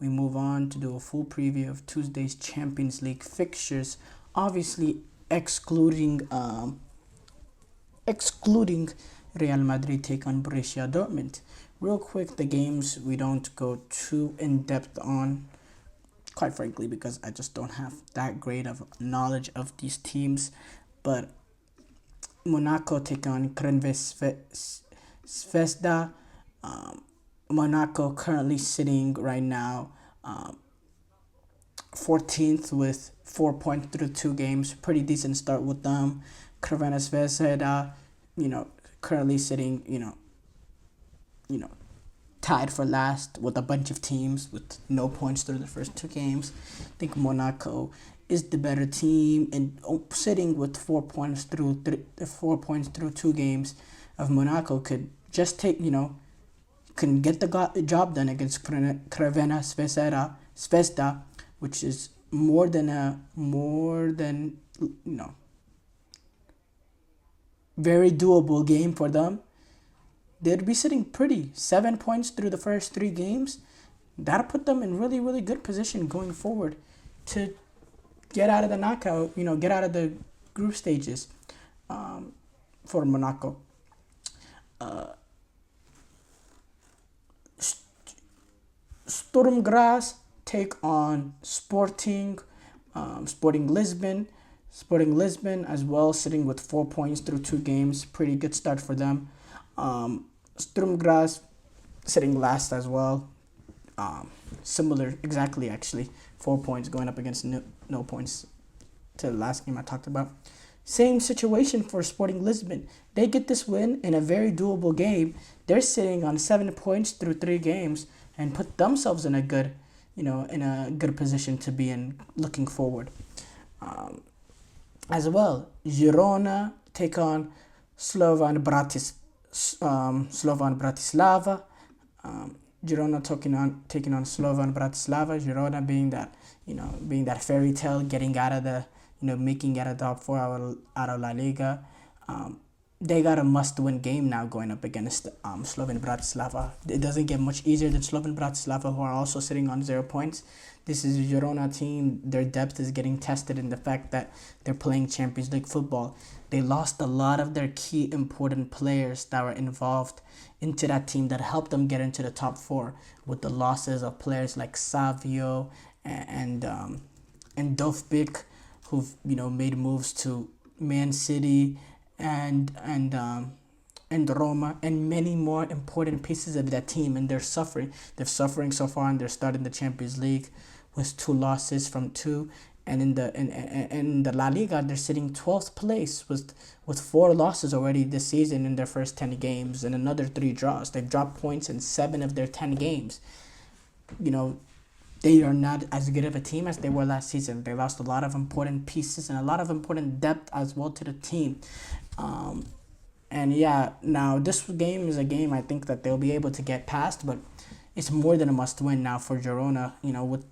we move on to do a full preview of Tuesday's Champions League fixtures, obviously excluding Real Madrid take on Borussia Dortmund. Real quick, the games we don't go too in depth on, quite frankly, because I just don't have that great of knowledge of these teams. But Monaco take on Zvezda. Monaco currently sitting right now 14th with 4 points through 2 games. Pretty decent start with them. Crvena Zvezda, currently sitting, tied for last with a bunch of teams with no points through the first 2 games. I think Monaco is the better team, and sitting with 4 points through 2 games of Monaco could just take, can get the job done against Crvena Zvezda, which is more than very doable game for them. They'd be sitting pretty. 7 points through the first 3 games. That'll put them in really, really good position going forward to get out of the knockout, get out of the group stages for Monaco. Sturm Graz take on Sporting Lisbon. Sporting Lisbon as well, sitting with 4 points through 2 games. Pretty good start for them. Sturm Graz sitting last as well. Similar, exactly actually. 4 points going up against no points to the last game I talked about. Same situation for Sporting Lisbon. They get this win in a very doable game. They're sitting on 7 points through 3 games and put themselves in a good, position to be in looking forward. As well, Girona take on Slovan Bratislava. Girona taking on Slovan Bratislava. Girona being that fairy tale, getting out of the making it a top 4 out of La Liga. They got a must-win game now going up against Slovan Bratislava. It doesn't get much easier than Slovan Bratislava, who are also sitting on 0 points. This is a Girona team. Their depth is getting tested in the fact that they're playing Champions League football. They lost a lot of their key important players that were involved into that team that helped them get into the top 4, with the losses of players like Savio and Dovbyk, who've made moves to Man City and Roma, and many more important pieces of that team, and they're suffering. They're suffering so far, and they're starting the Champions League with 2 losses from 2. And in the La Liga, they're sitting 12th place with 4 losses already this season in their first 10 games and another 3 draws. They've dropped points in 7 of their 10 games. They are not as good of a team as they were last season. They lost a lot of important pieces and a lot of important depth as well to the team. Now this game is a game I think that they'll be able to get past, but it's more than a must-win now for Girona. With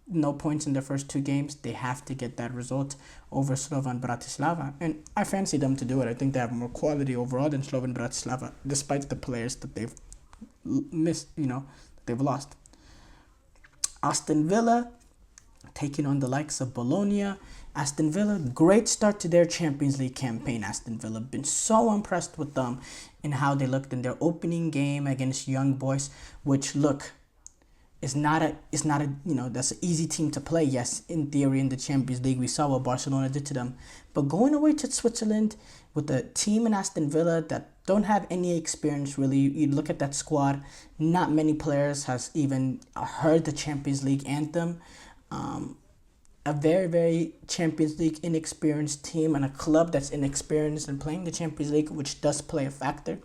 no points in the first 2 games, they have to get that result over Slovan Bratislava, and I fancy them to do it. I think they have more quality overall than Slovan Bratislava, despite the players that they've missed, they've lost. Aston Villa taking on the likes of Bologna. Aston Villa, great start to their Champions League campaign. Aston Villa, been so impressed with them in how they looked in their opening game against Young Boys, which that's an easy team to play. Yes, in theory, in the Champions League, we saw what Barcelona did to them. But going away to Switzerland with a team in Aston Villa that don't have any experience, really, you look at that squad, not many players has even heard the Champions League anthem. A very, very Champions League inexperienced team, and a club that's inexperienced in playing the Champions League, which does play a factor.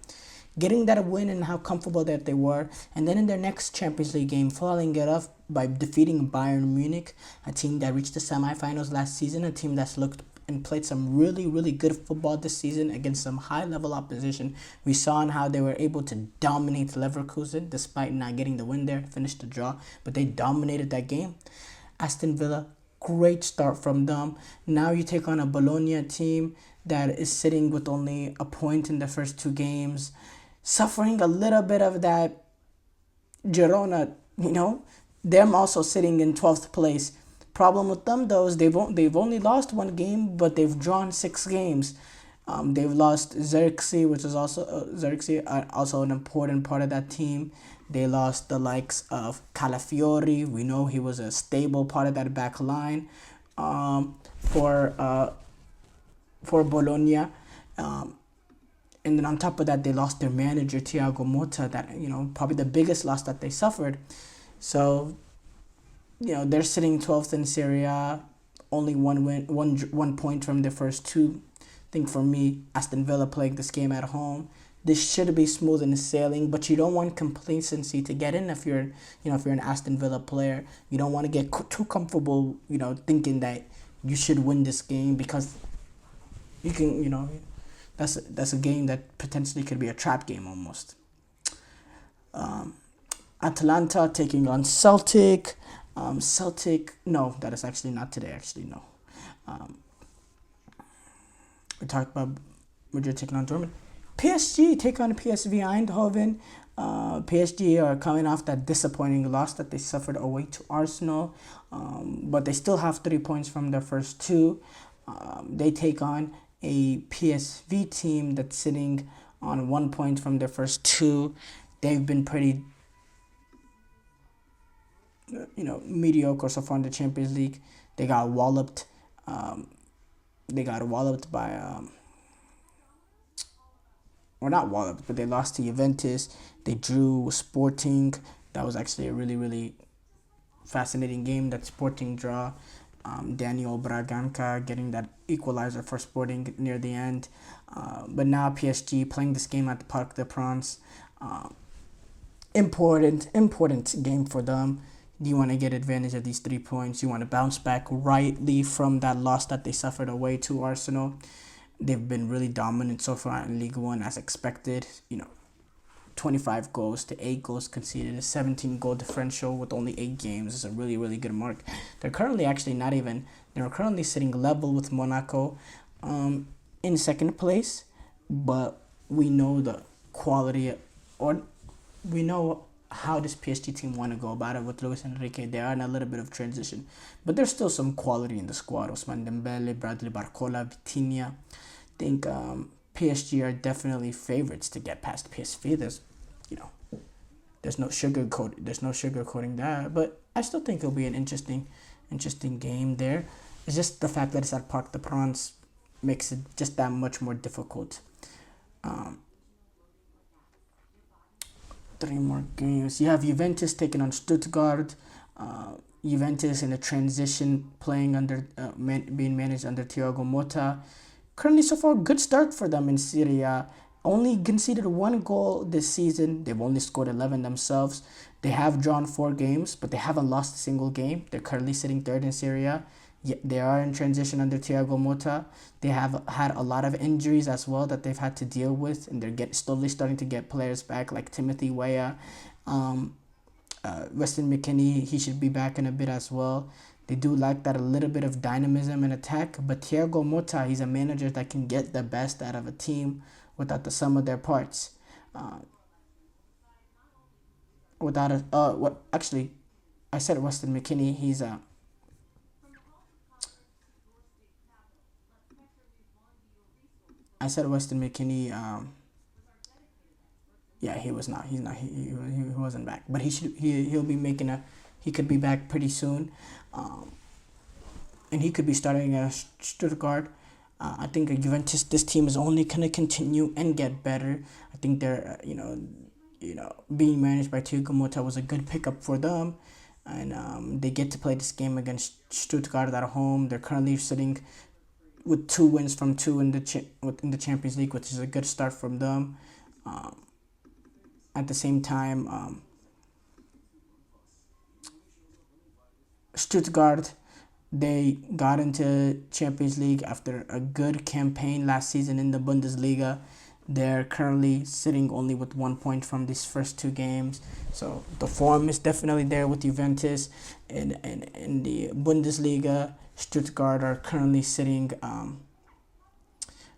Getting that win and how comfortable that they were, and then in their next Champions League game, following it off by defeating Bayern Munich, a team that reached the semifinals last season, a team that's looked and played some really, really good football this season against some high-level opposition. We saw how they were able to dominate Leverkusen despite not getting the win there, finished the draw, but they dominated that game. Aston Villa, great start from them. Now you take on a Bologna team that is sitting with only a point in the first 2 games, suffering a little bit of that Girona, them also sitting in 12th place. Problem with them though is they've only lost one game, but they've drawn 6 games. They've lost Xerxes, which is also Xerxes, also an important part of that team. They lost the likes of Calafiori. We know he was a stable part of that back line for Bologna. And then on top of that, they lost their manager Thiago Motta. That, probably the biggest loss that they suffered. So, they're sitting 12th in Serie A, only one point from their first two. I think for me, Aston Villa playing this game at home, this should be smooth and sailing, but you don't want complacency to get in if if you're an Aston Villa player. You don't want to get too comfortable, thinking that you should win this game, because you can, that's a game that potentially could be a trap game almost. Atalanta taking on Celtic. Celtic, no, that is actually not today. Actually, no. We talked about Madrid taking on Dortmund. PSG take on PSV Eindhoven. PSG are coming off that disappointing loss that they suffered away to Arsenal, but they still have 3 points from their first two. They take on a PSV team that's sitting on 1 point from their first two. They've been pretty, mediocre so far in the Champions League. They got walloped. By or not walloped, but they lost to Juventus. They drew Sporting. That was actually a really, really fascinating game, that Sporting draw. Daniel Braganca getting that equalizer for Sporting near the end. But now PSG playing this game at the Parc des Princes. Important game for them. You want to get advantage of these 3 points. You want to bounce back rightly from that loss that they suffered away to Arsenal. They've been really dominant so far in League One as expected. 25 goals to 8 goals conceded, a 17-goal differential with only 8 games is a really, really good mark. They're currently they're currently sitting level with Monaco in second place, but we know the quality, or we know how this PSG team want to go about it with Luis Enrique. They are in a little bit of transition, but there's still some quality in the squad. Ousmane Dembele, Bradley Barcola, Vitinha. I think PSG are definitely favorites to get past PSV. There's no sugarcoating that, but I still think it'll be an interesting game there. It's just the fact that it's at Parc des Princes makes it just that much more difficult. 3 more games. You have Juventus taking on Stuttgart. Juventus in a transition, playing under being managed under Thiago Motta. Currently, so far, good start for them in Serie A. Only conceded 1 goal this season. They've only scored 11 themselves. They have drawn 4 games, but they haven't lost a single game. They're currently sitting 3rd in Serie A. They are in transition under Thiago Motta. They have had a lot of injuries as well that they've had to deal with, and they're slowly starting to get players back, like Timothy Weah, Weston McKennie. He should be back in a bit as well. They do like that a little bit of dynamism in attack, but Thiago Motta, he's a manager that can get the best out of a team without the sum of their parts. I said Weston McKennie. I said Weston McKennie. Yeah, he was not. He's not. He wasn't back, but he'll be making a. He could be back pretty soon, and he could be starting at Stuttgart. I think Juventus, this team is only gonna continue and get better. I think they're being managed by Thiago Motta was a good pickup for them, and they get to play this game against Stuttgart at home. They're currently sitting with 2 wins from 2 in the Champions League, which is a good start from them. At the same time, Stuttgart, they got into Champions League after a good campaign last season in the Bundesliga. They're currently sitting only with 1 point from these first 2 games. So the form is definitely there with Juventus. In the Bundesliga, Stuttgart are currently sitting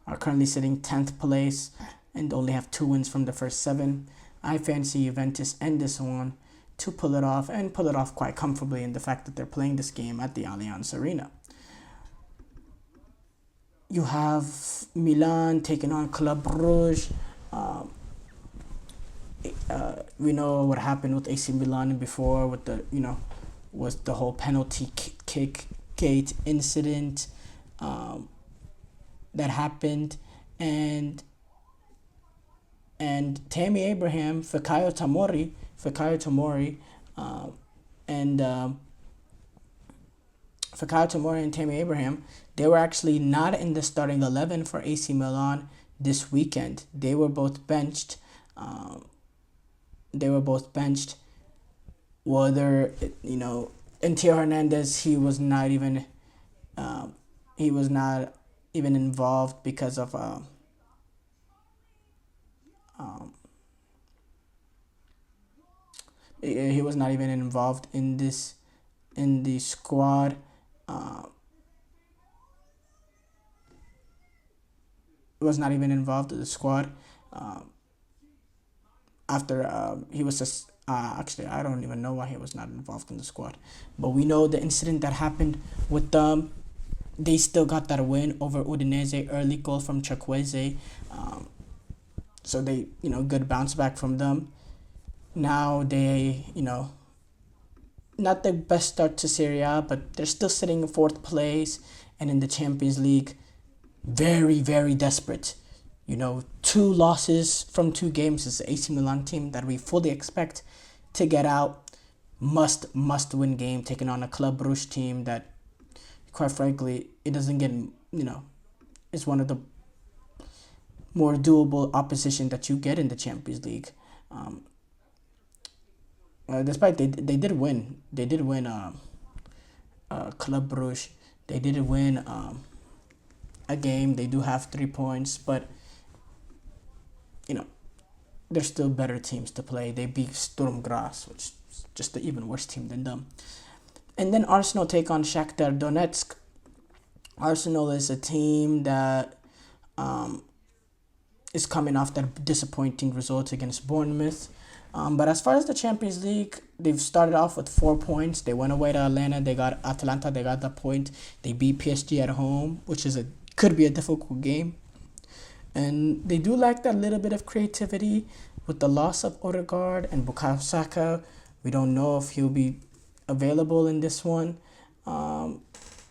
10th place and only have 2 wins from the first 7. I fancy Juventus and this one to pull it off, and pull it off quite comfortably in the fact that they're playing this game at the Allianz Arena. You have Milan taking on Club Brugge. We know what happened with AC Milan before with the was the whole penalty kick gate incident that happened, and Tammy Abraham, Fikayo Tomori, and Fikayo Tomori and Tammy Abraham, they were actually not in the starting 11 for AC Milan this weekend. They were both benched. Whether and Theo Hernandez, he was not even involved because of he was not even involved in the squad. Was not even involved in the squad after he was just actually, I don't even know why he was not involved in the squad, but we know the incident that happened with them. They still got that win over Udinese, early goal from Chukwueze, so they good bounce back from them. Now they not the best start to Serie A, but they're still sitting in fourth place, and in the Champions League, very, very desperate. 2 losses from 2 games is the AC Milan team that we fully expect to get out. Must win game, taking on a Club Brugge team that, quite frankly, it doesn't get, is one of the more doable opposition that you get in the Champions League. Despite they did win. They did win Club Brugge. They did win a game. They do have 3 points, but there's still better teams to play. They beat Sturm Graz, which is just an even worse team than them. And then Arsenal take on Shakhtar Donetsk. Arsenal is a team that is coming off that disappointing result against Bournemouth. But as far as the Champions League, they've started off with 4 points. They went away to Atlanta. They got the point. They beat PSG at home, which could be a difficult game. And they do lack that little bit of creativity with the loss of Odegaard and Bukayo Saka. We don't know if he'll be available in this one.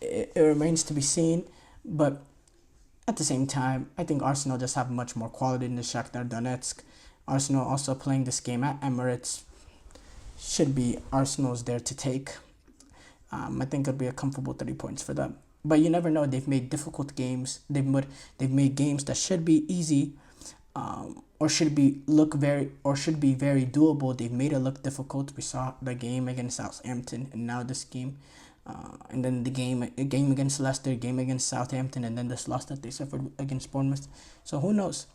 It remains to be seen. But at the same time, I think Arsenal just have much more quality than the Shakhtar Donetsk. Arsenal also playing this game at Emirates. Should be Arsenal's there to take. I think it'll be a comfortable 3 points for them. But you never know. They've made difficult games. They've made games that should be easy, or should be very doable. They've made it look difficult. We saw the game against Southampton, and now this game, and then a game against Leicester, game against Southampton, and then this loss that they suffered against Bournemouth. So who knows?